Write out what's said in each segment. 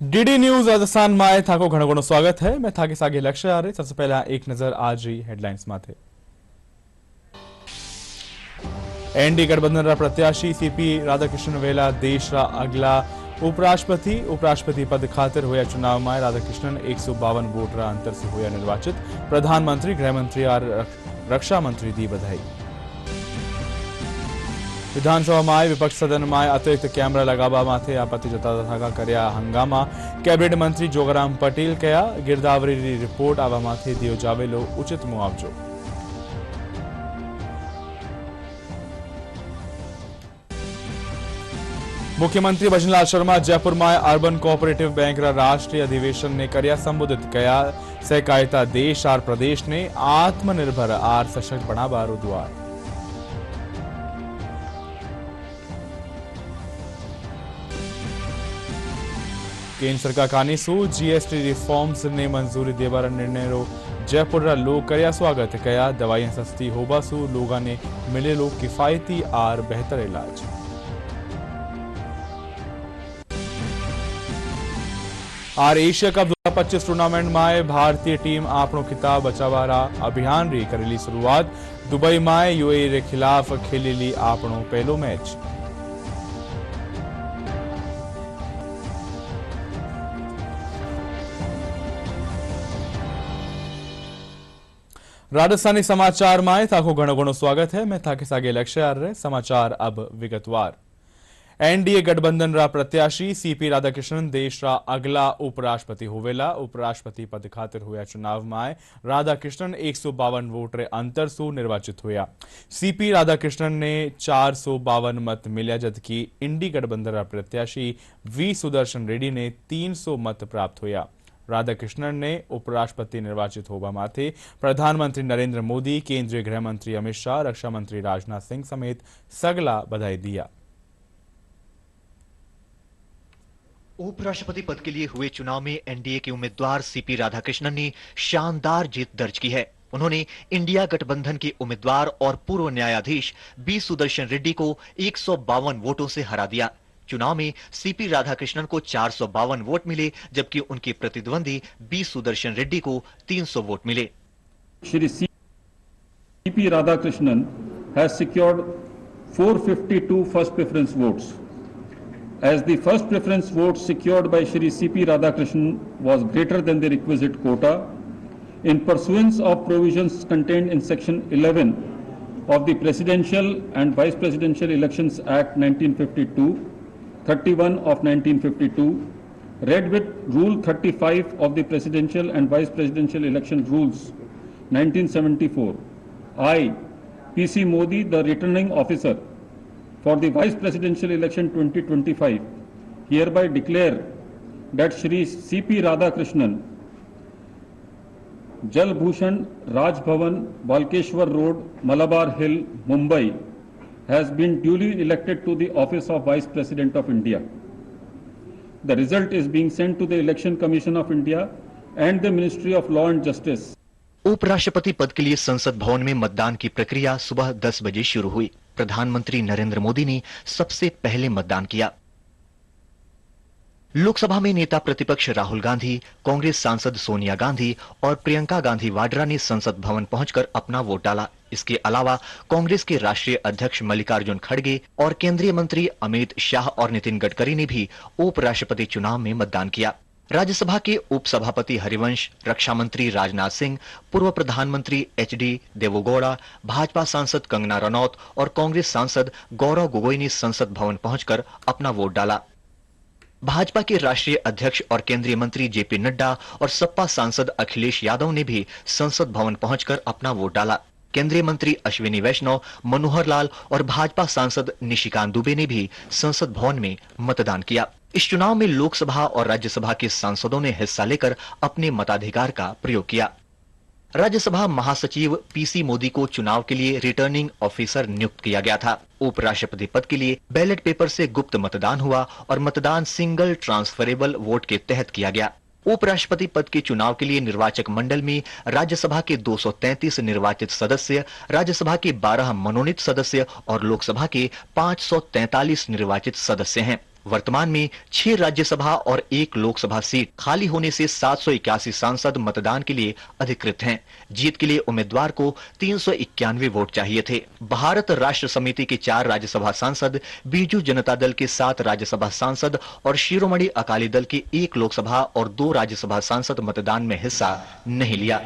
DD news Rajasthan में थाको घणो घणो स्वागत है। मैं थाके सागे लक्ष्य आ रहे। सबसे पहला एक नजर आज रही हेडलाइंस माथे। एनडी गठबंधन प्रत्याशी सीपी राधाकृष्णन वेला देश रा अगला उपराष्ट्रपति पद खातिर हुआ चुनाव में राधाकृष्णन 152 वोट रा अंतर से हुआ निर्वाचित। प्रधानमंत्री, गृहमंत्री और रक्षा मंत्री दी बधाई। विधानसभा में विपक्ष सदन में अतिरिक्त कैमरा लगावा माथे आपत्ति जताता था कर्या हंगामा। कैबिनेट मंत्री जोगाराम पटेल कया गिरदावरी रिपोर्ट आवा माथे दियो जावेलो उचित मुआवजो। मुख्यमंत्री भजनलाल शर्मा जयपुर में अर्बन कोऑपरेटिव बैंक रा राष्ट्रीय अधिवेशन ने कर्या संबोधित कया सहकारिता देश और प्रदेश ने आत्मनिर्भर और सशक्त बनावारो द्वार। केंद्र सरकार कानीसु जीएसटी रिफॉर्म्स ने मंजूरी देवार निर्णय रो जयपुर रा लोग कर्या स्वागत कया दवाइयां सस्ती होबासु लोगा ने मिले लो किफायती और बेहतर इलाज। और एशिया कप 2025 टूर्नामेंट में भारतीय टीम आपनो खिताब बचावारा अभियान री करेली शुरुआत। दुबई में यूएई रे खिलाफ खेलेली आपनो पहलो मैच। राजस्थानी समाचार में थाको घणो घणो स्वागत है। मैं थाके सागे लक्ष्य आ रहे। समाचार अब विगतवार। एनडीए गठबंधन रा प्रत्याशी सीपी राधाकृष्णन देश रा अगला उपराष्ट्रपति होवेला। उपराष्ट्रपति पद खातिर हुआ चुनाव में राधाकृष्णन 152 वोट रे अंतर सु निर्वाचित हुआ। सीपी राधाकृष्णन ने 452 मत मिले, जबकि इंडी गठबंधन रा प्रत्याशी वी सुदर्शन रेड्डी ने 300 मत प्राप्त हुआ। राधाकृष्णन ने उपराष्ट्रपति निर्वाचित होगा माथे प्रधानमंत्री नरेंद्र मोदी, केंद्रीय गृह मंत्री अमित शाह, रक्षा मंत्री राजनाथ सिंह समेत सगला बधाई दिया। उपराष्ट्रपति पद के लिए हुए चुनाव में एनडीए के उम्मीदवार सीपी राधाकृष्णन ने शानदार जीत दर्ज की है। उन्होंने इंडिया गठबंधन के उम्मीदवार और पूर्व न्यायाधीश बी सुदर्शन रेड्डी को 152 वोटों से हरा दिया। चुनाव में सीपी राधाकृष्णन को 452 वोट मिले, जबकि उनके प्रतिद्वंदी बी सुदर्शन रेड्डी को 300 वोट मिले। Shri CP Radhakrishnan has secured 452 first preference votes. As the first preference vote secured by Shri C.P. Radhakrishnan was greater than the requisite quota, in pursuance of provisions contained in Section 11 of the Presidential and Vice Presidential Elections Act 1952, 31 of 1952, read with Rule 35 of the Presidential and Vice Presidential Election Rules 1974, I, P.C. Modi, the returning officer for the Vice Presidential Election 2025, hereby declare that Shri C.P. Radhakrishnan, Jal Bhushan, Raj Bhavan, Balkeshwar Road, Malabar Hill, Mumbai, has been duly elected to the office of Vice President of India. The result is being sent to the Election Commission of India and the Ministry of Law and Justice. उपराष्ट्रपति पद के लिए संसद भवन में मतदान की प्रक्रिया सुबह 10 बजे शुरू हुई। प्रधानमंत्री नरेंद्र मोदी ने सबसे पहले मतदान किया। लोकसभा में नेता प्रतिपक्ष राहुल गांधी, कांग्रेस सांसद सोनिया गांधी और प्रियंका गांधी वाड्रा ने संसद भवन पहुंचकर अपना वोट डाला। इसके अलावा कांग्रेस के राष्ट्रीय अध्यक्ष मल्लिकार्जुन खड़गे और केंद्रीय मंत्री अमित शाह और नितिन गडकरी ने भी उपराष्ट्रपति चुनाव में मतदान किया। राज्यसभा के उपसभापति हरिवंश, रक्षा मंत्री राजनाथ सिंह, पूर्व प्रधानमंत्री एचडी देवेगौड़ा, भाजपा सांसद कंगना रनौत और कांग्रेस सांसद गौरव गोगोई ने संसद भवन पहुंचकर अपना वोट डाला। भाजपा के राष्ट्रीय अध्यक्ष और केंद्रीय मंत्री जेपी नड्डा और सपा सांसद अखिलेश यादव ने भी संसद भवन पहुंचकर अपना वोट डाला। केंद्रीय मंत्री अश्विनी वैष्णव, मनोहर लाल और भाजपा सांसद निशिकांत दुबे ने भी संसद भवन में मतदान किया। इस चुनाव में लोकसभा और राज्यसभा के सांसदों ने हिस्सा लेकर अपने मताधिकार का प्रयोग किया। राज्यसभा महासचिव पीसी मोदी को चुनाव के लिए रिटर्निंग ऑफिसर नियुक्त किया गया था। उपराष्ट्रपति पद के लिए बैलेट पेपर से गुप्त मतदान हुआ और मतदान सिंगल ट्रांसफरेबल वोट के तहत किया गया। उपराष्ट्रपति पद के चुनाव के लिए निर्वाचक मंडल में राज्यसभा के 233 निर्वाचित सदस्य, राज्यसभा के 12 मनोनीत सदस्य और लोकसभा के 543 निर्वाचित सदस्य हैं। वर्तमान में 6 राज्यसभा और 1 लोकसभा सीट खाली होने से 781 सांसद मतदान के लिए अधिकृत हैं। जीत के लिए उम्मीदवार को 391 वोट चाहिए थे। भारत राष्ट्र समिति के 4 राज्यसभा सांसद, बीजू जनता दल के 7 राज्यसभा सांसद और शिरोमणि अकाली दल के 1 लोकसभा और 2 राज्यसभा सांसद मतदान में हिस्सा नहीं लिया।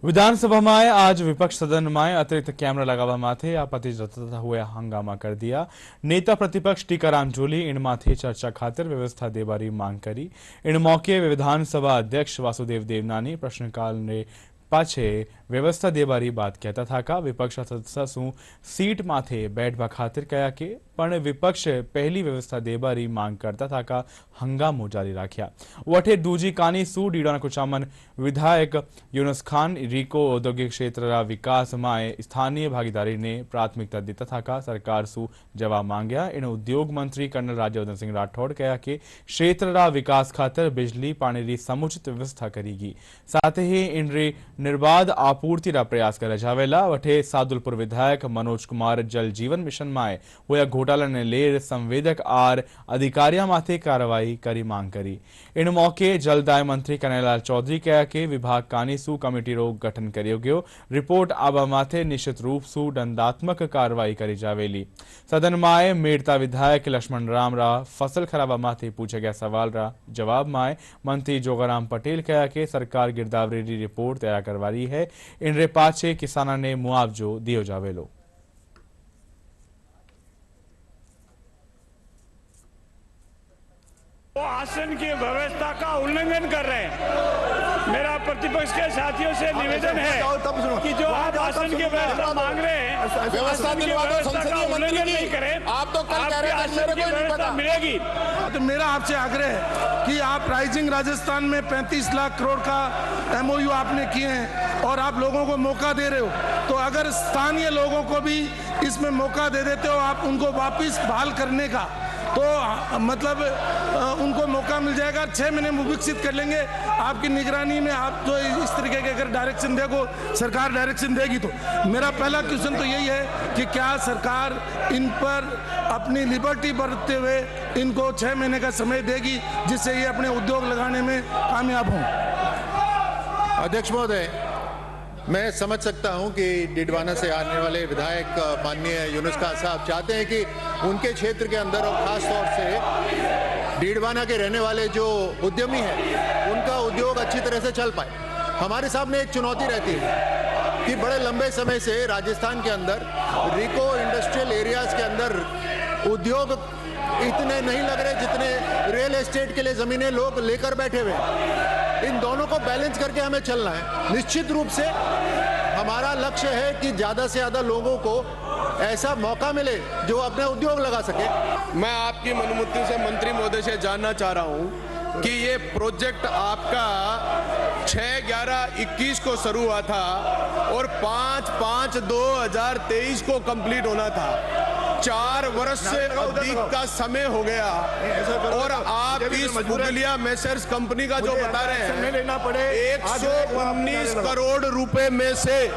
વિધાનસભામાં આજ વિપક્ષ સદનમાં અતિરિક્ત કેમેરા લગાવવા માથે આપત્તિ જતાવતા હુએ હંગામા કરી દિયા। नेता प्रतिपक्ष टीकाराम जूली इन माथे चर्चा खातिर व्यवस्था देवारी मांग करी। इन मौके विधानसभा अध्यक्ष वासुदेव देवनानी प्रश्नकाल ने पाछे व्यवस्था देवारी बात कहता था का विपक्ष सदस्य शू सीट माथे बैठवा खातिर कया के पण विपक्ष पहली व्यवस्था देवारी मांग करता था का हंगामो जारी राख्या। वठे दूजी कानी सू डीडोना कुचामन विधायक यूनुस खान रिको औद्योगिक क्षेत्र विकास में स्थानीय भागीदारी ने प्राथमिकता देता था का सरकार सू जवाब मांग्या। इन उद्योग मंत्री कर्नल राज्यवर्धन सिंह राठौड़ कहा कि क्षेत्र विकास खातिर बिजली पानी री समुचित व्यवस्था करेगी। साथ ही इन निर्बाध आपूर्ति रा प्रयास करे जावेला। वठे सादुलपुर विधायक मनोज कुमार जल जीवन मिशन में हुआ घोटाला ने लेर संवेदक आर अधिकारियों माथे कार्रवाई करी मांग करी। इन मौके जलदाय मंत्री कन्हैयालाल चौधरी कहा कि विभाग कानी सू कमेटी रो गठन करियो गयो। रिपोर्ट आबा माथे निश्चित रूप सू दंडात्मक कार्रवाई करी जावेली। सदन में मेड़ता विधायक लक्ष्मण राम रा फसल खराबा माथे पूछे गया सवाल रा जवाब में मंत्री जोगाराम पटेल कहा कि सरकार गिरदावरी री रिपोर्ट तैयार करवारी है। इन रे पाछे किसाना ने मुआवजो दियो जावेलो। वो आसन की व्यवस्था का उल्लंघन कर रहे हैं। मेरा प्रतिपक्ष के साथियों से निवेदन है कि जो आप आसन की व्यवस्था मांग रहे हैं, आसन की व्यवस्था का उल्लंघन नहीं करें। आप तो कल कह रहे हैं आसन की व्यवस्था मिलेगी। तो मेरा आपसे आग्रह है कि आप राइजिंग राजस्थान में 35 लाख करोड़ का MOU आपने किए हैं और आप लोगों को मौका दे रहे हो, तो अगर स्थानीय लोगों को भी इसमें मौका दे देते हो आप उनको वापस बहाल करने का, तो मतलब उनको मौका मिल जाएगा। 6 महीने में विकसित कर लेंगे। आपकी निगरानी में आप तो इस तरीके के अगर डायरेक्शन देखो, सरकार डायरेक्शन देगी तो मेरा पहला क्वेश्चन तो यही है कि क्या सरकार इन पर अपनी लिबर्टी बरतते हुए इनको 6 महीने का समय देगी जिससे ये अपने उद्योग लगाने में कामयाब हों। अध्यक्ष महोदय, मैं समझ सकता हूं कि डिडवाना से आने वाले विधायक माननीय यूनुस खान साहब चाहते हैं कि उनके क्षेत्र के अंदर और खास तौर से डिडवाना के रहने वाले जो उद्यमी हैं उनका उद्योग अच्छी तरह से चल पाए। हमारे सामने एक चुनौती रहती है कि बड़े लंबे समय से राजस्थान के अंदर रिको इंडस्ट्रियल एरियाज के अंदर उद्योग इतने नहीं लग रहे जितने रियल एस्टेट के लिए जमीनें लोग लेकर बैठे हुए हैं। इन दोनों को बैलेंस करके हमें चलना है। निश्चित रूप से हमारा लक्ष्य है कि ज्यादा से ज्यादा लोगों को ऐसा मौका मिले जो अपने उद्योग लगा सके। मैं आपकी अनुमति से मंत्री महोदय से जानना चाह रहा हूं कि ये प्रोजेक्ट आपका 6/11/21 को शुरू हुआ था और 5/5/2023 को कंप्लीट होना था। 4 वर्ष से अधिक का समय हो गया और आप इस बुगलिया मेसर्स कंपनी का जो बता रहे हैं 119 करोड़ रुपए में से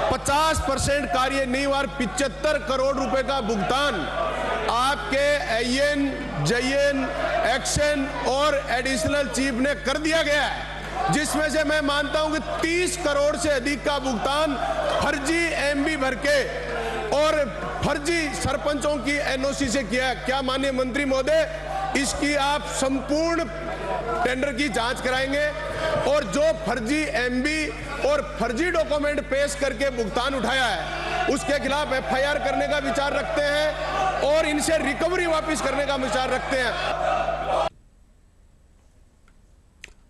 50% कार्य नहीं हुआ, 75 करोड़ रुपए का भुगतान आपके AN, JN, एक्शन और एडिशनल चीफ ने कर दिया गया है, जिसमें से मैं मानता हूं कि 30 करोड़ से अधिक का भुगतान फर्जी MB भर के और फर्जी सरपंचों की NOC से किया। क्या माननीय मंत्री महोदय इसकी आप संपूर्ण टेंडर की जांच कराएंगे और जो फर्जी MB और फर्जी डॉक्यूमेंट पेश करके भुगतान उठाया है उसके खिलाफ FIR करने का विचार रखते हैं और इनसे रिकवरी वापस करने का विचार रखते हैं।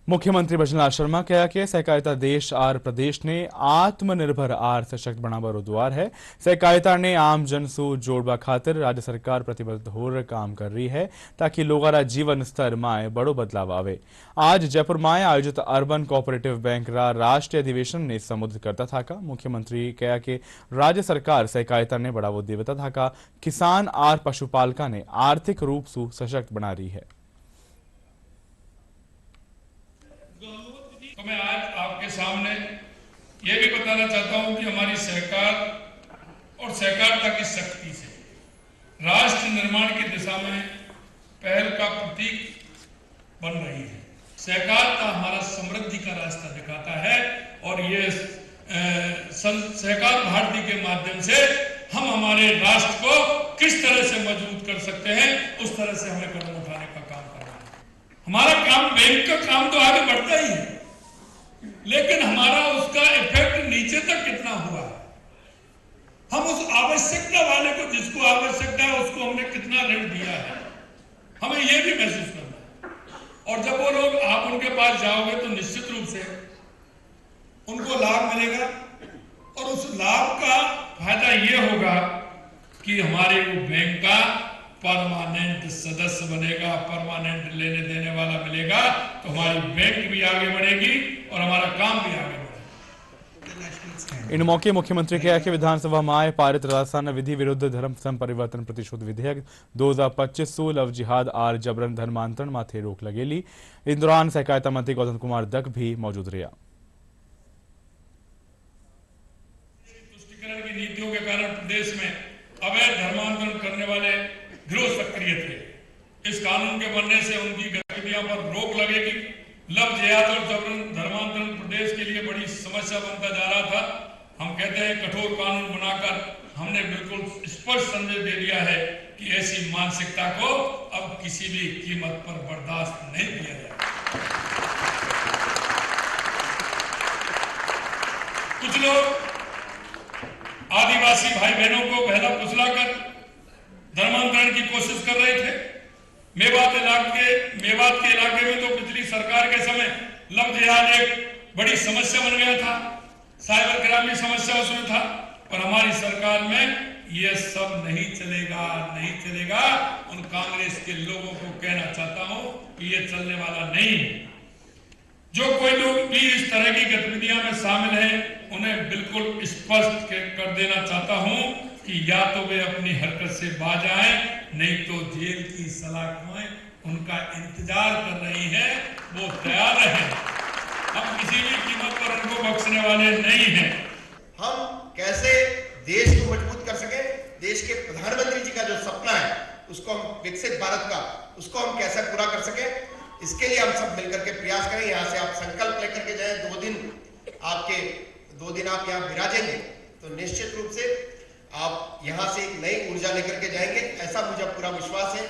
मुख्यमंत्री भजनलाल शर्मा कहा कि सहकारिता देश आर प्रदेश ने आत्मनिर्भर आर सशक्त बनावा द्वार है। सहकारिता ने आम जन सु जोड़वा खातिर राज्य सरकार प्रतिबद्ध होकर काम कर रही है ताकि लोगों जीवन स्तर में बड़ो बदलाव आवे। आज जयपुर में आयोजित अर्बन कोऑपरेटिव बैंक रा राष्ट्रीय अधिवेशन ने संबोधित करता था का मुख्यमंत्री कहा कि राज्य सरकार सहकारिता ने बढ़ावो देवता था का किसान आर पशुपालका ने आर्थिक रूप से सशक्त बना रही है। तो मैं आज आपके सामने ये भी बताना चाहता हूं कि हमारी सहकार और सहकारिता की शक्ति से राष्ट्र निर्माण की दिशा में पहल का प्रतीक बन रही है। सहकारिता हमारा समृद्धि का रास्ता दिखाता है और ये सहकार भारती के माध्यम से हम हमारे राष्ट्र को किस तरह से मजबूत कर सकते हैं, उस तरह से हमें कदम उठाने का काम करना है। हमारा काम, बैंक का काम तो आगे बढ़ता ही है, लेकिन हमारा उसका इफेक्ट नीचे तक कितना हुआ है। हम उस आवश्यकता वाले को, जिसको आवश्यकता है, उसको हमने कितना ऋण दिया है, हमें यह भी महसूस करना है। और जब वो लोग, आप उनके पास जाओगे तो निश्चित रूप से उनको लाभ मिलेगा और उस लाभ का फायदा ये होगा कि हमारे वो बैंक का परमानेंट सदस्य बनेगा, परमानेंट लेने देने वाला मिलेगा, तो हमारी बैंक भी आगे बढ़ेगी और हमारा काम भी आगे बढ़ेगा। इन मौके मुख्यमंत्री कहा कि विधानसभा में आए पारित राजस्थान विधि विरुद्ध धर्म संपरिवर्तन प्रतिशोध विधेयक 2025 लव जिहाद आर जबरन धर्मांतरण माथे रोक लगेली। इन दौरान सहकारिता मंत्री गौतम कुमार दक भी मौजूद रहा। तुष्टिकरण की नीतियों के कारण प्रदेश में अवैध धर्मांतरण करने वाले गिरोह सक्रिय थे। इस कानून के बनने से उनकी गतिविधियों पर रोक लगेगी। लव जिहाद और जबरन धर्मांतरण प्रदेश के लिए बड़ी समस्या बनता जा रहा था। हम कहते हैं कठोर कानून बनाकर हमने बिल्कुल स्पष्ट संदेश दे दिया है कि ऐसी मानसिकता को अब किसी भी कीमत पर बर्दाश्त नहीं किया जाएगा। कुछ लोग आदिवासी भाई बहनों को बहला फुसलाकर धर्मांतरण की कोशिश कर रहे थे। मेवात के इलाके में तो पिछली सरकार के समय लव जिहाद एक बड़ी समस्या बन गया था, साइबर क्राइम की समस्या उसमें था, पर हमारी सरकार में ये सब नहीं चलेगा। उन कांग्रेस के लोगों को कहना चाहता हूं कि ये चलने वाला नहीं है। जो कोई लोग भी इस तरह की गतिविधियों में शामिल हैं, उन्हें बिल्कुल स्पष्ट कर देना चाहता हूं कि या तो वे अपनी हरकत से बाज आए, नहीं तो जेल की सलाखें उनका इंतजार कर रही है, वो तैयार है। हम किसी भी कीमत पर उनको बख्शने वाले नहीं हैं। हम कैसे देश को मजबूत कर सके, देश के प्रधानमंत्री जी का जो सपना है, उसको हम विकसित भारत का, उसको हम कैसे पूरा कर सके, इसके लिए हम सब मिलकर के प्रयास करें। यहाँ से आप संकल्प लेकर के जाए, 2 दिन आप यहाँ विराजेंगे तो निश्चित रूप से आप यहाँ से एक नई ऊर्जा लेकर के जाएंगे, ऐसा मुझे पूरा विश्वास है।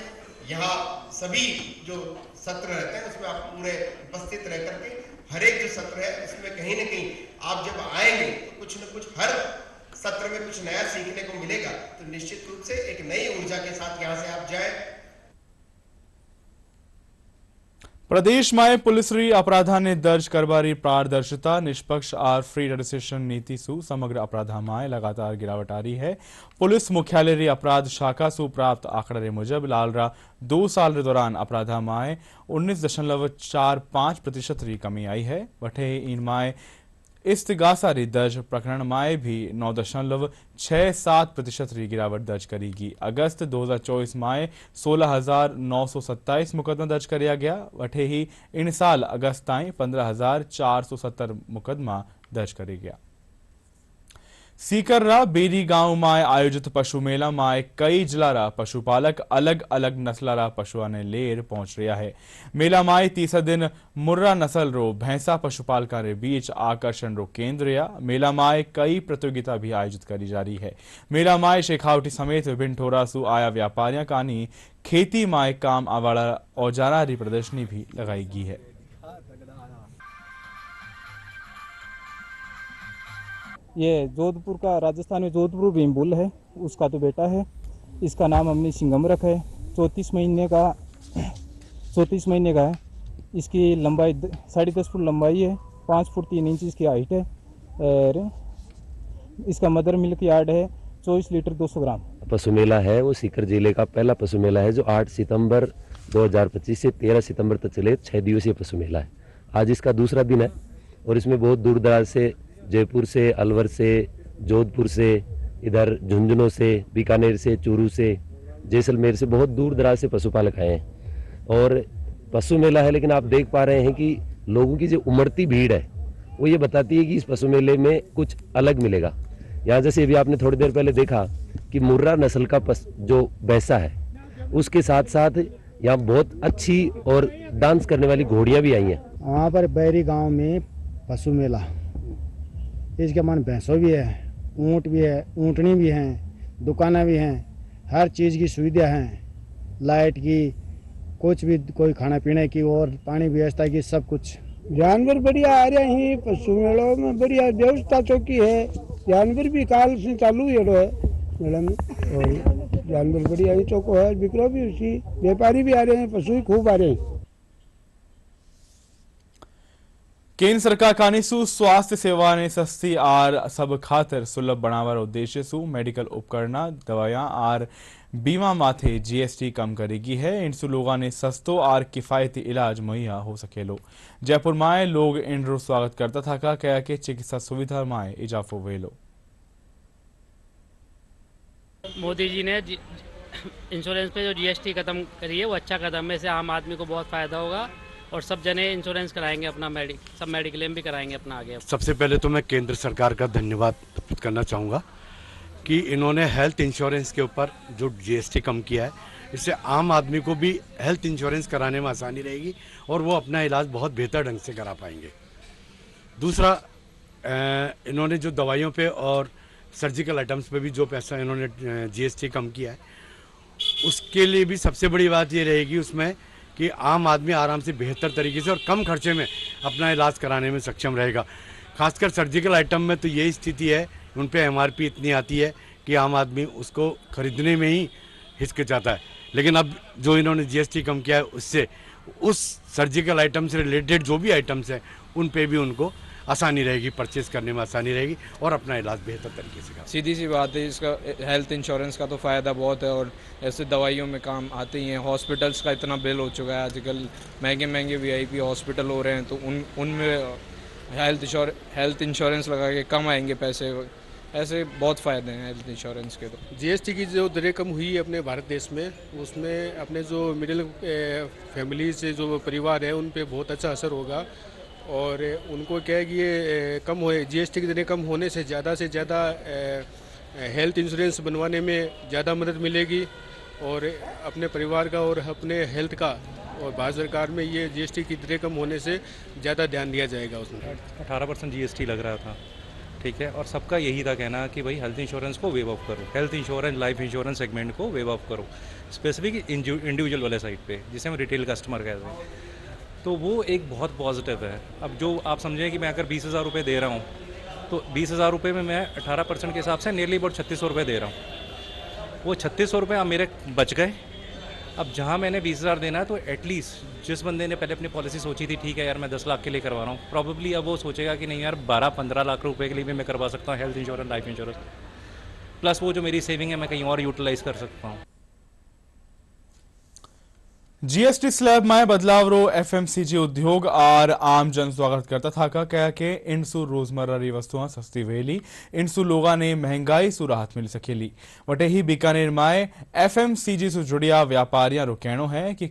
यहाँ सभी जो सत्र रहते हैं उसमें आप पूरे उपस्थित रह करके हर एक जो सत्र है उसमें कहीं न कहीं आप जब आएंगे तो कुछ न कुछ हर सत्र में कुछ नया सीखने को मिलेगा। तो निश्चित रूप से एक नई ऊर्जा के साथ यहाँ से आप जाए। प्रदेश में पुलिस अपराधा ने दर्ज करवारी पारदर्शिता, निष्पक्ष और फ्री रजिस्ट्रेशन नीति सु समग्र अपराधा में लगातार गिरावट आ रही है। पुलिस मुख्यालय री अपराध शाखा सु प्राप्त आंकड़ा रे मुजब लालरा 2 साल रे दौरान अपराधा में 19.45% री कमी आई है। वठे इनमें इस्तिगासा री दर्ज प्रकरण में भी 9.67% री गिरावट दर्ज करेगी। अगस्त 2024 में 16,927 मुकदमा दर्ज किया गया। वठे ही इन साल अगस्त ताईं 15,470 मुकदमा दर्ज करे गया। सीकर्रा बेरी गांव में आयोजित पशु मेला में कई जिला पशुपालक अलग अलग नस्ल पशुओं ने लेर पहुंच रहा है। मेला में 30 दिन मुर्रा नस्ल रो भैंसा पशुपालकों के बीच आकर्षण रो केंद्र रहा। मेला में कई प्रतियोगिता भी आयोजित करी जा रही है। मेला में शेखावटी समेत विभिन्न ठोरा सु आया व्यापारियों कानी खेती में काम आवाला औजारा री प्रदर्शनी भी लगाई गई है। ये जोधपुर का, राजस्थान में जोधपुर भीमबुल है, उसका तो बेटा है। इसका नाम हमने सिंघम रखा है। 34 महीने का है। इसकी लंबाई 10.5 फुट लंबाई है, 5 फुट 3 इंच इसकी हाइट है। और इसका मदर मिल्क यार्ड है 24 लीटर 200 ग्राम। पशु मेला है वो सीकर जिले का पहला पशु मेला है जो 8 सितंबर 2025 से 13 सितंबर तक चले 6 दिवसीय पशु मेला है। आज इसका दूसरा दिन है और इसमें बहुत दूर दराज से, जयपुर से, अलवर से, जोधपुर से, इधर झुंझुनू से, बीकानेर से, चूरू से, जैसलमेर से बहुत दूर दराज से पशुपालक आए हैं। और पशु मेला है लेकिन आप देख पा रहे हैं कि लोगों की जो उमड़ती भीड़ है वो ये बताती है कि इस पशु मेले में कुछ अलग मिलेगा। यहाँ जैसे अभी आपने थोड़ी देर पहले देखा कि मुर्रा नस्ल का जो भैंसा है उसके साथ साथ यहाँ बहुत अच्छी और डांस करने वाली घोड़ियाँ भी आई हैं। वहाँ पर बैरी गांव में पशु मेला, इसके मान भैंसों भी है, ऊँट भी है, ऊँटनी भी हैं, दुकानें भी हैं, हर चीज़ की सुविधा है, लाइट की, कुछ भी, कोई खाने पीने की और पानी व्यवस्था की, सब कुछ। जानवर बढ़िया आ रहे हैं, पशु मेलों में बढ़िया व्यवस्था चौकी है, जानवर भी काल से चालू है मेला में, और जानवर बढ़िया ही चौको है, बिक्रो भी उसी, व्यापारी भी आ रहे हैं, पशु ही खूब आ रहे हैं। केंद्र सरकार કાનીસુ સ્વાસ્થ્ય સેવાને સસ્તી આર સબ ખાતર સુલભ બનાવવાનો ઉદ્દેશ્ય સુ મેડિકલ ઉપકરણ દવાયા આર बीमा माथे जीएसटी कम करेगी है। इनसु लोगों ने सस्तो और किफायती इलाज मुहैया हो सकेलो। जयपुर माए लोग इनरो स्वागत करता था का कहा कि चिकित्सा सुविधा माए इजाफो वेलो। मोदी जी ने इंश्योरेंस पे जो जीएसटी खत्म करी है वो अच्छा कदम है, इससे आम आदमी को बहुत फायदा होगा और सब जने इंश्योरेंस कराएंगे अपना, सब मेडिक्लेम भी कराएंगे अपना आगे। सबसे पहले तो मैं केंद्र सरकार का धन्यवाद करना चाहूँगा कि इन्होंने हेल्थ इंश्योरेंस के ऊपर जो जीएसटी कम किया है, इससे आम आदमी को भी हेल्थ इंश्योरेंस कराने में आसानी रहेगी और वो अपना इलाज बहुत बेहतर ढंग से करा पाएंगे। दूसरा, इन्होंने जो दवाइयों पे और सर्जिकल आइटम्स पे भी जो पैसा इन्होंने जीएसटी कम किया है, उसके लिए भी सबसे बड़ी बात ये रहेगी उसमें कि आम आदमी आराम से बेहतर तरीके से और कम खर्चे में अपना इलाज कराने में सक्षम रहेगा। खासकर सर्जिकल आइटम में तो यही स्थिति है, उन पे एमआरपी इतनी आती है कि आम आदमी उसको खरीदने में ही हिचकिचाता है। लेकिन अब जो इन्होंने जीएसटी कम किया है, उससे उस सर्जिकल आइटम से रिलेटेड जो भी आइटम्स हैं उन पे भी उनको आसानी रहेगी, परचेज करने में आसानी रहेगी और अपना इलाज बेहतर तरीके से करें। सीधी सी बात है, इसका हेल्थ इंश्योरेंस का तो फ़ायदा बहुत है और ऐसे दवाइयों में काम आते ही हैं। हॉस्पिटल्स का इतना बिल हो चुका है आजकल, महंगे महंगे वीआईपी हॉस्पिटल हो रहे हैं, तो उनमें हेल्थ इंश्योरेंस लगा के कम आएंगे पैसे। ऐसे बहुत फ़ायदे हैं हेल्थ इंश्योरेंस के। तो जीएसटी की जो दरें कम हुई है अपने भारत देश में, उसमें अपने जो मिडिल फैमिली से जो परिवार है उन पे बहुत अच्छा असर होगा और उनको क्या है कि ये कम हो, जीएसटी की दरें कम होने से ज़्यादा हेल्थ इंश्योरेंस बनवाने में ज़्यादा मदद मिलेगी और अपने परिवार का और अपने हेल्थ का, और भारत सरकार में ये जीएसटी की दरें कम होने से ज़्यादा ध्यान दिया जाएगा। उसमें 18% जीएसटी लग रहा था, ठीक है, और सबका यही था कहना कि भाई हेल्थ इंश्योरेंस को वेव ऑफ करो, health insurance life insurance segment को वेव ऑफ करो, स्पेसिफिक इंडिविजुअल वाले साइड पे जिसे हम रिटेल कस्टमर कहते हैं। तो वो एक बहुत पॉजिटिव है। अब जो आप समझें कि मैं अगर 20,000 रुपये दे रहा हूँ तो 20,000 रुपये में मैं 18% के हिसाब से नियरली अबाउट 3600 रुपये दे रहा हूँ। वो 3600 रुपये अब मेरे बच गए। अब जहाँ मैंने 20,000 देना है तो एटलीस्ट जिस बंदे ने पहले अपनी पॉलिसी सोची थी, ठीक है यार मैं 10 लाख के लिए करवा रहा हूँ, प्रॉबेबली अब वो सोचेगा कि नहीं यार 12-15 लाख रुपए के लिए भी मैं करवा सकता हूँ health insurance life insurance, plus वो जो मेरी सेविंग है मैं कहीं और यूटिलाइज कर सकता हूँ। जीएसटी स्लैब में बदलाव रो एफएमसीजी उद्योग और आम जन स्वागत करता था का कहा कि इनसु रोजमर्रा री वस्तुआं सस्ती वेली, इनसु लोगा ने महंगाई सु राहत मिल सकेली। वटे ही बीकानेर माए एफएमसीजी सु जुड़िया व्यापारियां रो कहनो है कि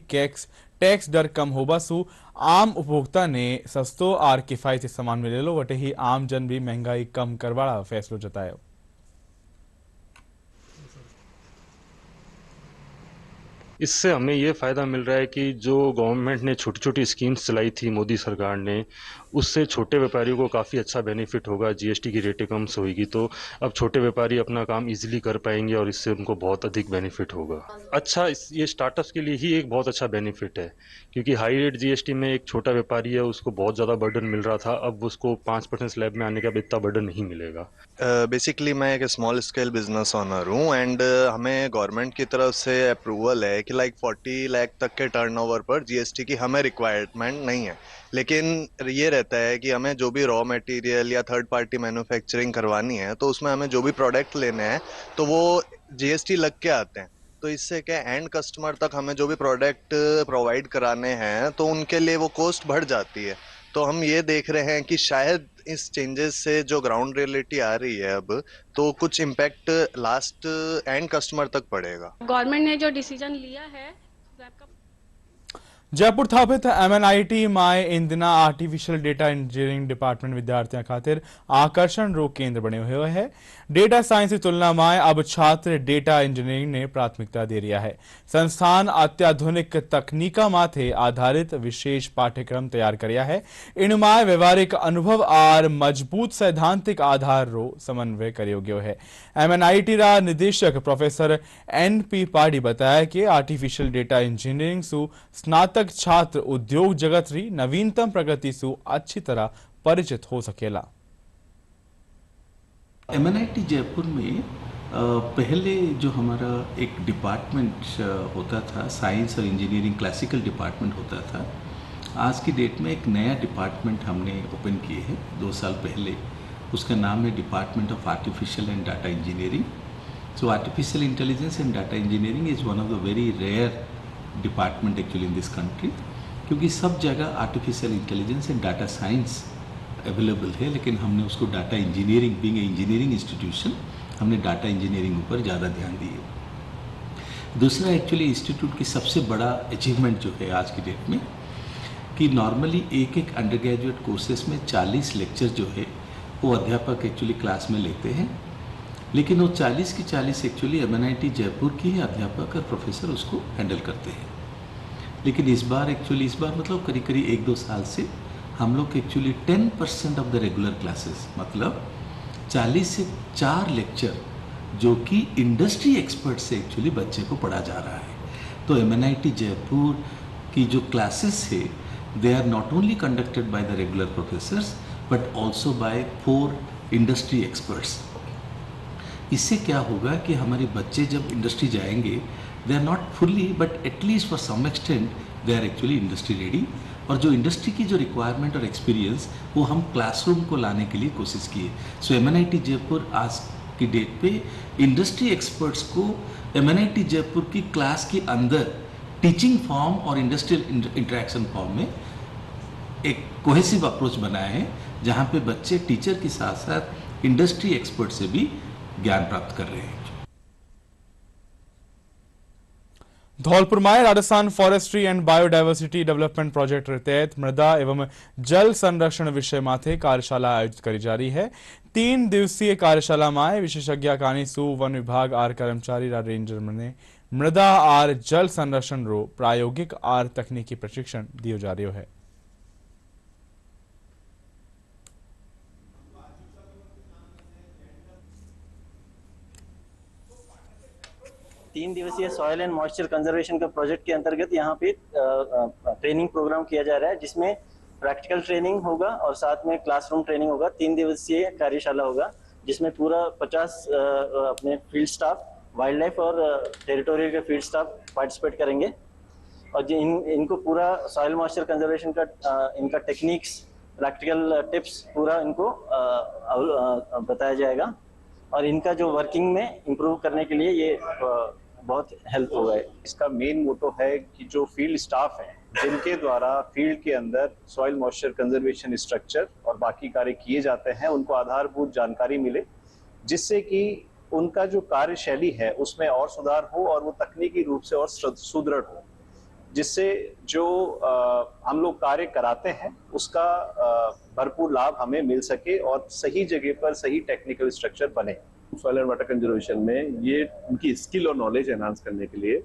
टैक्स दर कम होबा सु आम उपभोक्ता ने सस्तो और किफायती सामान मिलेलो। वटे ही आम जन भी महंगाई कम करवाड़ा फैसलो जतायो। इससे हमें ये फ़ायदा मिल रहा है कि जो गवर्नमेंट ने छोटी छोटी स्कीम्स चलाई थी मोदी सरकार ने, उससे छोटे व्यापारियों को काफ़ी अच्छा बेनिफिट होगा। जीएसटी की रेटें कम होगी तो अब छोटे व्यापारी अपना काम इजीली कर पाएंगे और इससे उनको बहुत अधिक बेनिफिट होगा। अच्छा, ये स्टार्टअप्स के लिए ही एक बहुत अच्छा बेनिफिट है क्योंकि हाई रेट जीएसटी में एक छोटा व्यापारी है उसको बहुत ज़्यादा बर्डन मिल रहा था, अब उसको 5% स्लैब में आने के बाद इतना बर्डन नहीं मिलेगा। बेसिकली मैं एक स्मॉल स्केल बिजनेस ओनर हूँ एंड हमें गवर्नमेंट की तरफ से अप्रूवल है कि लाइक 40 लाख तक के टर्नओवर पर जीएसटी की हमें रिक्वायरमेंट नहीं है, लेकिन ये रहता है कि हमें जो भी रॉ मटेरियल या थर्ड पार्टी मैन्युफैक्चरिंग करवानी है तो उसमें हमें जो भी प्रोडक्ट लेने हैं तो वो जीएसटी लग के आते हैं। तो इससे क्या एंड कस्टमर तक हमें जो भी प्रोडक्ट प्रोवाइड कराने हैं तो उनके लिए वो कॉस्ट बढ़ जाती है। तो हम ये देख रहे हैं कि शायद इस चेंजेस से जो ग्राउंड रियलिटी आ रही है अब, तो कुछ इम्पैक्ट लास्ट एंड कस्टमर तक पड़ेगा। गवर्नमेंट ने जो डिसीजन लिया है जयपुर स्थापित MNIT माए इन दिना आर्टिफिशियल डेटा इंजीनियरिंग डिपार्टमेंट विद्यार्थियों खातिर आकर्षण रो केंद्र बने हुए है। डेटा साइंस की तुलना में अब छात्र डेटा इंजीनियरिंग ने प्राथमिकता दे रहा है। संस्थान अत्याधुनिक तकनीका माथे आधारित विशेष पाठ्यक्रम तैयार करया है। इनमाय व्यवहारिक अनुभव और मजबूत सैद्धांतिक आधार रो समन्वय करियो गयो है। MNIT रा निदेशक प्रोफेसर NP पाड़ी बताया कि आर्टिफिशियल डेटा इंजीनियरिंग सु स्नातक छात्र उद्योग जगत री नवीनतम प्रगति सु अच्छी तरह परिचित हो सकेला। MNIT जयपुर में पहले जो हमारा एक डिपार्टमेंट होता था, साइंस और इंजीनियरिंग क्लासिकल डिपार्टमेंट होता था, आज की डेट में एक नया डिपार्टमेंट हमने ओपन किए हैं 2 साल पहले। उसका नाम है department of artificial and data engineering. So artificial intelligence and data engineering is one of the very rare department actually in this country, क्योंकि सब जगह artificial intelligence and data science available है, लेकिन हमने उसको data engineering, being a engineering institution, हमने data engineering ऊपर ज़्यादा ध्यान दिए। दूसरा एक्चुअली इंस्टीट्यूट की सबसे बड़ा अचीवमेंट जो है आज की डेट में कि नॉर्मली एक अंडर ग्रेजुएट कोर्सेज में 40 लेक्चर जो है वो अध्यापक एक्चुअली क्लास में लेते हैं, लेकिन वो 40 की 40 एक्चुअली MNIT जयपुर की अध्यापक और प्रोफेसर उसको हैंडल करते हैं। लेकिन इस बार मतलब करीब 1-2 साल से हम लोग actually 10% of the regular classes, मतलब 40 से 4 लेक्चर जो कि इंडस्ट्री एक्सपर्ट से एक्चुअली बच्चे को पढ़ा जा रहा है। तो MNIT जयपुर की जो क्लासेस है they are not only conducted by the regular professors but also by 4 industry experts. इससे क्या होगा कि हमारे बच्चे जब इंडस्ट्री जाएंगे they are not fully but at least for some extent they are actually industry ready, और जो इंडस्ट्री की जो रिक्वायरमेंट और एक्सपीरियंस वो हम क्लासरूम को लाने के लिए कोशिश किए। सो MNIT जयपुर आज की डेट पे इंडस्ट्री एक्सपर्ट्स को MNIT जयपुर की क्लास के अंदर टीचिंग फॉर्म और इंडस्ट्रियल इंटरेक्शन फॉर्म में एक कोहेसिव अप्रोच बनाया है, जहाँ पे बच्चे टीचर के साथ साथ इंडस्ट्री एक्सपर्ट से भी ज्ञान प्राप्त कर रहे हैं। धौलपुर में Rajasthan forestry and biodiversity development project के तहत मृदा एवं जल संरक्षण विषय माथे कार्यशाला आयोजित करी जा रही है। 3 दिवसीय कार्यशाला में विशेषज्ञ कानी सु वन विभाग और कर्मचारी रेंजर ने मृदा और जल संरक्षण रो प्रायोगिक और तकनीकी प्रशिक्षण दियो जा रही है। तीन दिवसीय सॉइल एंड मॉइस्चर कंजर्वेशन का प्रोजेक्ट के अंतर्गत यहाँ पे ट्रेनिंग प्रोग्राम किया जा रहा है, जिसमें प्रैक्टिकल ट्रेनिंग होगा और साथ में क्लासरूम ट्रेनिंग होगा। 3 दिवसीय कार्यशाला होगा जिसमें पूरा 50 अपने फील्ड स्टाफ, वाइल्ड लाइफ और टेरिटोरियल के फील्ड स्टाफ पार्टिसिपेट करेंगे। और इनको पूरा सॉइल मॉइस्चर कंजर्वेशन का इनका टेक्निक्स, प्रैक्टिकल टिप्स पूरा इनको बताया जाएगा और इनका जो वर्किंग में इम्प्रूव करने के लिए ये बहुत हेल्प होगा। इसका मेन मोटो है कि जो फील्ड स्टाफ है जिनके द्वारा फील्ड के अंदर सॉइल मॉइस्चर कंजर्वेशन स्ट्रक्चर और बाकी कार्य किए जाते हैं, उनको आधारभूत जानकारी मिले, जिससे कि उनका जो कार्यशैली है उसमें और सुधार हो और वो तकनीकी रूप से और सुदृढ़ हो, जिससे जो हम लोग कार्य कराते हैं उसका भरपूर लाभ हमें मिल सके और सही जगह पर सही टेक्निकल स्ट्रक्चर बने। सॉइल एंड वाटर कंजर्वेशन में ये उनकी स्किल और नॉलेज एनहांस करने के लिए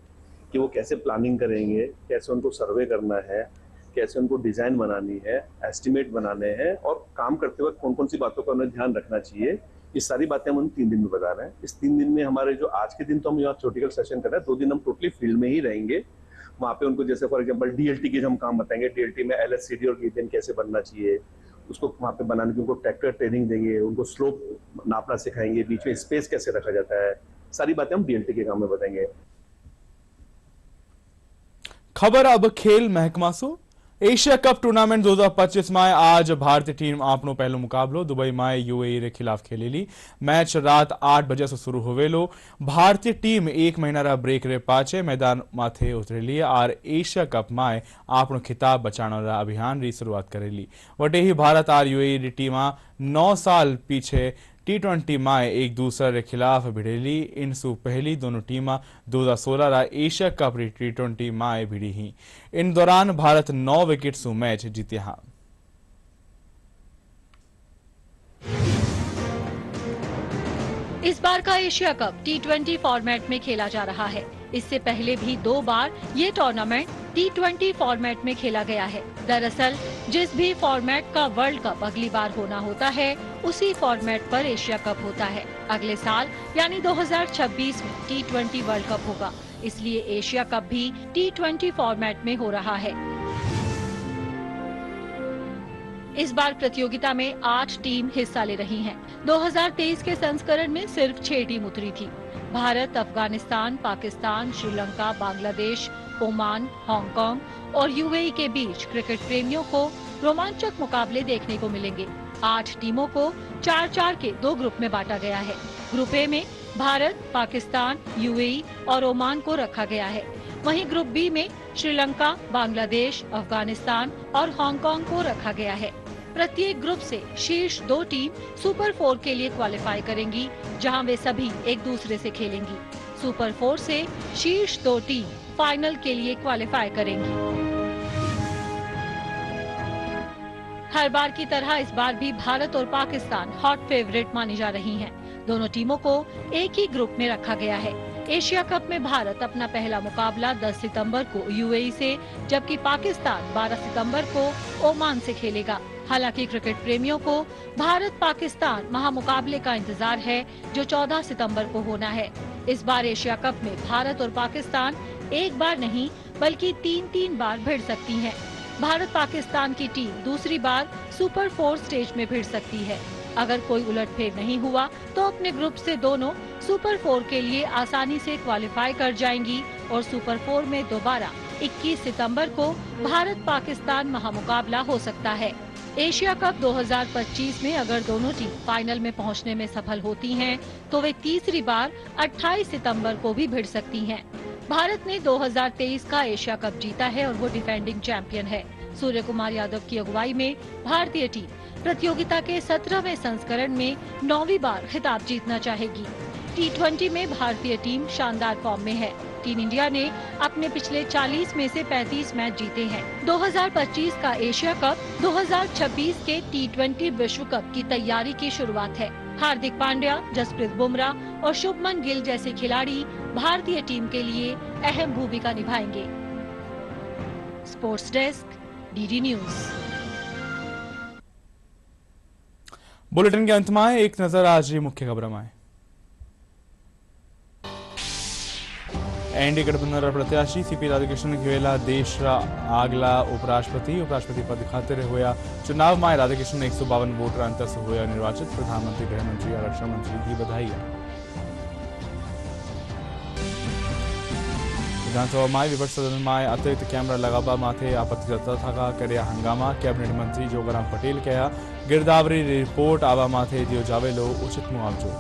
कि वो कैसे प्लानिंग करेंगे, कैसे उनको सर्वे करना है, कैसे उनको डिजाइन बनानी है, एस्टिमेट बनाने हैं और काम करते वक्त कौन कौन सी बातों का उन्हें ध्यान रखना चाहिए, ये सारी बातें हम उन 3 दिन में बता रहे हैं। इस 3 दिन में हमारे जो आज के दिन तो हम यहाँ थ्योरेटिकल सेशन कर रहे हैं, 2 दिन हम टोटली फील्ड में ही रहेंगे। वहाँ पे उनको जैसे फॉर एग्जांपल DLT के हम काम बताएंगे, DLT में LSCD और गिवन कैसे बनना चाहिए, उसको वहाँ पे बनाने की उनको ट्रैक्टर ट्रेनिंग देंगे, उनको स्लोप नापना सिखाएंगे, बीच में स्पेस कैसे रखा जाता है, सारी बातें हम DLT के काम में बताएंगे। खबर अब खेल महकमा सो। एशिया कप टूर्नामेंट 2025 में आज भारतीय टीम आपनो पहलो मुकाबलो दुबई में UAE के खिलाफ खेलेली। मैच रात 8 बजे से शुरू होवेलो। भारतीय टीम 1 महीना रा ब्रेक रे पाचे मैदान माथे उतरेली और एशिया कप में आपनो खिताब बचाने रा अभियान री शुरुआत करेली। वटे ही भारत और UAE टीम 9 साल पीछे T20 में एक दूसरे के खिलाफ भिड़ेली। इनसू पहली दोनों टीम 2016 रा एशिया कप री T20 में भिड़ी ही। इन दौरान भारत 9 विकेट सू मैच जीते हाँ। इस बार का एशिया कप T20 फॉर्मेट में खेला जा रहा है। इससे पहले भी 2 बार ये टूर्नामेंट T20 फॉर्मेट में खेला गया है। दरअसल जिस भी फॉर्मेट का वर्ल्ड कप अगली बार होना होता है, उसी फॉर्मेट पर एशिया कप होता है। अगले साल यानी 2026 में T20 वर्ल्ड कप होगा, इसलिए एशिया कप भी T20 फॉर्मेट में हो रहा है। इस बार प्रतियोगिता में 8 टीम हिस्सा ले रही हैं। 2023 के संस्करण में सिर्फ 6 टीम उतरी थी। भारत, अफगानिस्तान, पाकिस्तान, श्रीलंका, बांग्लादेश, ओमान, हांगकांग और यूएई के बीच क्रिकेट प्रेमियों को रोमांचक मुकाबले देखने को मिलेंगे। 8 टीमों को 4-4 के 2 ग्रुप में बांटा गया है। ग्रुप ए में भारत, पाकिस्तान, यूएई और ओमान को रखा गया है। वहीं ग्रुप बी में श्रीलंका, बांग्लादेश, अफगानिस्तान और हांगकांग को रखा गया है। प्रत्येक ग्रुप से शीर्ष 2 टीम सुपर 4 के लिए क्वालिफाई करेंगी, जहां वे सभी एक दूसरे से खेलेंगी। सुपर 4 से शीर्ष 2 टीम फाइनल के लिए क्वालिफाई करेंगी। हर बार की तरह इस बार भी भारत और पाकिस्तान हॉट फेवरेट मानी जा रही हैं। दोनों टीमों को एक ही ग्रुप में रखा गया है। एशिया कप में भारत अपना पहला मुकाबला 10 सितंबर को यूएई से, जबकि पाकिस्तान 12 सितंबर को ओमान से खेलेगा। हालांकि क्रिकेट प्रेमियों को भारत पाकिस्तान महामुकाबले का इंतजार है, जो 14 सितंबर को होना है। इस बार एशिया कप में भारत और पाकिस्तान एक बार नहीं बल्कि 3-3 बार भिड़ सकती हैं। भारत पाकिस्तान की टीम दूसरी बार सुपर 4 स्टेज में भिड़ सकती है। अगर कोई उलटफेर नहीं हुआ तो अपने ग्रुप से दोनों सुपर 4 के लिए आसानी से क्वालिफाई कर जाएंगी और सुपर 4 में दोबारा 21 सितंबर को भारत पाकिस्तान महामुकाबला हो सकता है। एशिया कप 2025 में अगर दोनों टीम फाइनल में पहुंचने में सफल होती हैं, तो वे तीसरी बार 28 सितंबर को भी भिड़ सकती हैं। भारत ने 2023 का एशिया कप जीता है और वो डिफेंडिंग चैंपियन है। सूर्य कुमार यादव की अगुवाई में भारतीय टीम प्रतियोगिता के 17वें संस्करण में 9वीं बार खिताब जीतना चाहेगी। T20 में भारतीय टीम शानदार फॉर्म में है। टीम इंडिया ने अपने पिछले 40 में से 35 मैच जीते हैं। 2025 का एशिया कप 2026 के T20 विश्व कप की तैयारी की शुरुआत है। हार्दिक पांड्या, जसप्रीत बुमराह और शुभमन गिल जैसे खिलाड़ी भारतीय टीम के लिए अहम भूमिका निभाएंगे। Sports desk, DD news. Bulletin के अंत में एक नजर आज मुख्य खबरों में। एनडीए गठबंधन प्रत्याशी सीपी राधाकृष्णन घेवेला देश आगला उपराष्ट्रपति पद खातिर हुआ चुनाव में राधाकृष्णन 152 वोट अंतर से हुआ निर्वाचित। प्रधानमंत्री, गृह मंत्री और रक्षा मंत्री की बधाई। विधानसभा में विपक्ष सदन में अतिरिक्त कैमरा लगावा माथे आपत्ति जताता कर्या हंगामा। कैबिनेट मंत्री जोगाराम पटेल कहा गिरदावरी रिपोर्ट आवा माथे दियो जावेलो उचित मुआवजो।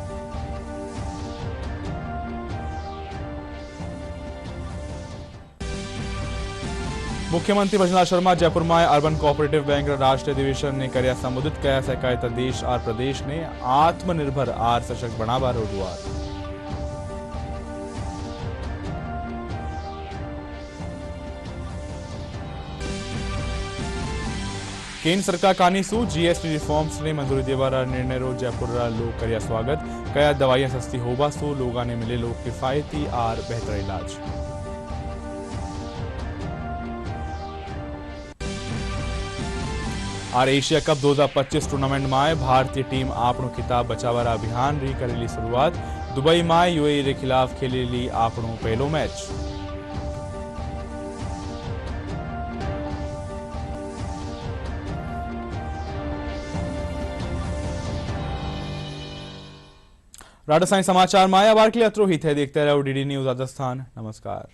मुख्यमंत्री भजनलाल शर्मा जयपुर में अर्बन कोऑपरेटिव बैंक राष्ट्रीय अधिवेशन ने कर्या संबोधित किया। सहकारिता देश और प्रदेश ने आत्मनिर्भर और सशक्त बनावा रजूआत। केंद्र सरकार कानीसू जीएसटी रिफॉर्म्स ने मंजूरी देवारा निर्णय रो जयपुर लोग कर्या स्वागत। कया दवाइयां सस्ती होबा सो लोगा ने मिले लोग किफायती और बेहतर इलाज। और एशिया कप 2025 टूर्नामेंट में भारतीय टीम आपनो खिताब बचावारा अभियान री करेली शुरुआत। दुबई में यूएई के खिलाफ खेलेली आपनो पहलो मैच। राजस्थान समाचार में आया बार के लिए अत्रो ही थे। देखते रहो DD न्यूज राजस्थान। नमस्कार।